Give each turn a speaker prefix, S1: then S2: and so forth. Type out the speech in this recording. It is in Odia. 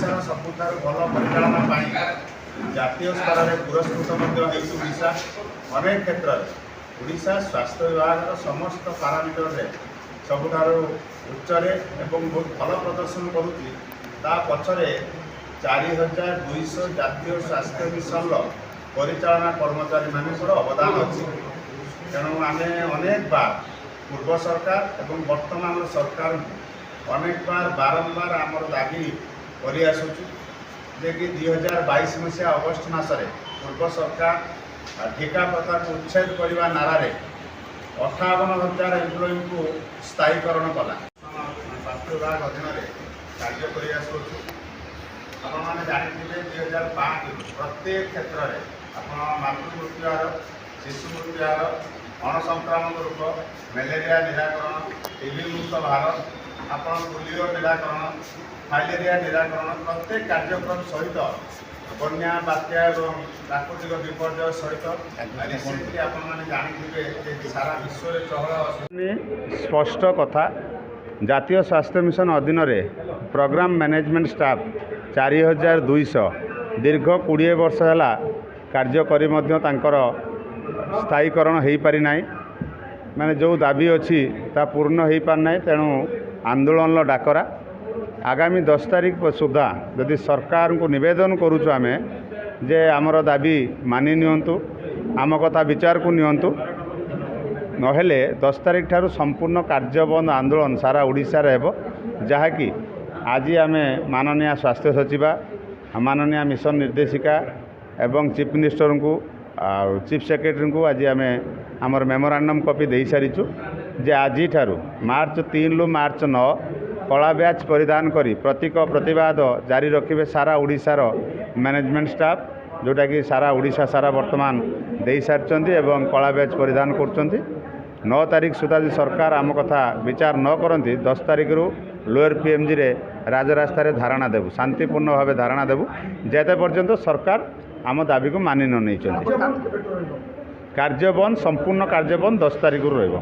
S1: ଓଡ଼ିଶାର ସବୁଠାରୁ ଭଲ ପରିଚାଳନା ପାଇଁ ଜାତୀୟ ସ୍ତରରେ ପୁରସ୍କୃତ ମଧ୍ୟ ହେଉଛି ଓଡ଼ିଶା। ଅନେକ କ୍ଷେତ୍ରରେ ଓଡ଼ିଶା ସ୍ୱାସ୍ଥ୍ୟ ବିଭାଗର ସମସ୍ତ ପାରାମିଟରରେ ସବୁଠାରୁ ଉଚ୍ଚରେ ଏବଂ ବହୁତ ଭଲ ପ୍ରଦର୍ଶନ କରୁଛି। ତା ପଛରେ 4200 ଜାତୀୟ ସ୍ୱାସ୍ଥ୍ୟ ମିଶନର ପରିଚାଳନା କର୍ମଚାରୀମାନଙ୍କର ଅବଦାନ ଅଛି। ତେଣୁ ଆମେ ଅନେକ ବାର ପୂର୍ବ ସରକାର ଏବଂ ବର୍ତ୍ତମାନର ସରକାରଙ୍କୁ ଅନେକ ବାରମ୍ବାର ଆମର ଦାବି କରିଆସୁଛୁ ଯେ କି 2022 ମସିହା ଅଗଷ୍ଟ ମାସରେ ପୂର୍ବ ସରକାର ଠିକା ପ୍ରଥାକୁ ଉଚ୍ଛେଦ କରିବା ନାରାରେ 58,000 ଏମ୍ପ୍ଲୟିଙ୍କୁ ସ୍ଥାୟୀକରଣ କଲା। ସ୍ୱାସ୍ଥ୍ୟ ବିଭାଗ ଅଧୀନରେ କାର୍ଯ୍ୟ କରିଆସୁଛୁ। ଆପଣମାନେ ଜାଣିଥିବେ 2005 ପ୍ରତ୍ୟେକ କ୍ଷେତ୍ରରେ ଆପଣ ମାତୃ ମୃତ୍ୟୁହାର, ଶିଶୁ ମୃତ୍ୟୁହାର, ଅଣସଂକ୍ରାମକ ରୋଗ, ମ୍ୟାଲେରିଆ ନିରାକରଣ, ଟିବି ମୁକ୍ତ ଭାରତ, ଆପଣ ପୋଲିଓ ନିରାକରଣ, ଫାଇଲେରିଆ ନିରାକରଣ ପ୍ରତ୍ୟେକ କାର୍ଯ୍ୟକ୍ରମ ସହିତ ବନ୍ୟା, ବାତ୍ୟା ଏବଂ ପ୍ରାକୃତିକ ବିପର୍ଯ୍ୟୟ ସହିତ ରିସେଣ୍ଟଲି ଆପଣମାନେ ଜାଣିଥିବେ ଯେ ସାରା ବିଶ୍ୱରେ ଚହଳ ସ୍ପଷ୍ଟ କଥା। ଜାତୀୟ ସ୍ୱାସ୍ଥ୍ୟ ମିଶନ ଅଧୀନରେ ପ୍ରୋଗ୍ରାମ ମ୍ୟାନେଜମେଣ୍ଟ ଷ୍ଟାଫ୍ 4200 ଦୀର୍ଘ 20 ବର୍ଷ ହେଲା କାର୍ଯ୍ୟ କରି ମଧ୍ୟ ତାଙ୍କର ସ୍ଥାୟୀକରଣ ହୋଇପାରି ନାହିଁ। ମାନେ ଯେଉଁ ଦାବି ଅଛି ତା ପୂର୍ଣ୍ଣ ହୋଇପାରି ନାହିଁ। ତେଣୁ ଆନ୍ଦୋଳନର ଡାକରା ଆଗାମୀ 10 ତାରିଖ ସୁଦ୍ଧା ଯଦି ସରକାରଙ୍କୁ ନିବେଦନ କରୁଛୁ ଆମେ ଯେ ଆମର ଦାବି ମାନି ନିଅନ୍ତୁ, ଆମ କଥା ବିଚାରକୁ ନିଅନ୍ତୁ, ନହେଲେ 10 ତାରିଖ ଠାରୁ ସମ୍ପୂର୍ଣ୍ଣ କାର୍ଯ୍ୟବନ୍ଦ ଆନ୍ଦୋଳନ ସାରା ଓଡ଼ିଶାରେ ହେବ। ଯାହାକି ଆଜି ଆମେ ମାନନୀୟ ସ୍ୱାସ୍ଥ୍ୟ ସଚିବା, ମାନନୀୟ ମିଶନ ନିର୍ଦ୍ଦେଶିକା ଏବଂ ଚିଫ୍ ମିନିଷ୍ଟରଙ୍କୁ ଆଉ ଚିଫ୍ ସେକ୍ରେଟାରୀଙ୍କୁ ଆଜି ଆମେ ଆମର ମେମୋରାଣ୍ଡମ୍ କପି ଦେଇସାରିଛୁ ଯେ ଆଜିଠାରୁ ମାର୍ଚ୍ଚ 3ରୁ ମାର୍ଚ୍ଚ 9 କଳା ବ୍ୟାଚ୍ ପରିଧାନ କରି ପ୍ରତୀକ ପ୍ରତିବାଦ ଜାରି ରଖିବେ ସାରା ଓଡ଼ିଶାର ମ୍ୟାନେଜମେଣ୍ଟ ଷ୍ଟାଫ୍, ଯେଉଁଟାକି ସାରା ଓଡ଼ିଶା ସାରା ବର୍ତ୍ତମାନ ଦେଇସାରିଛନ୍ତି ଏବଂ କଳା ବ୍ୟାଚ୍ ପରିଧାନ କରୁଛନ୍ତି। 9 ତାରିଖ ସୁଦ୍ଧା ଯଦି ସରକାର ଆମ କଥା ବିଚାର ନ କରନ୍ତି 10 ତାରିଖରୁ ଲୋୟର PMGରେ ରାଜରାସ୍ତାରେ ଧାରଣା ଦେବୁ, ଶାନ୍ତିପୂର୍ଣ୍ଣ ଭାବେ ଧାରଣା ଦେବୁ ଯେତେ ପର୍ଯ୍ୟନ୍ତ ସରକାର ଆମ ଦାବିକୁ ମାନି ନ ନେଇଛନ୍ତି। କାର୍ଯ୍ୟବନ୍ଦ ସମ୍ପୂର୍ଣ୍ଣ କାର୍ଯ୍ୟବନ୍ଦ 10 ତାରିଖରୁ ରହିବ।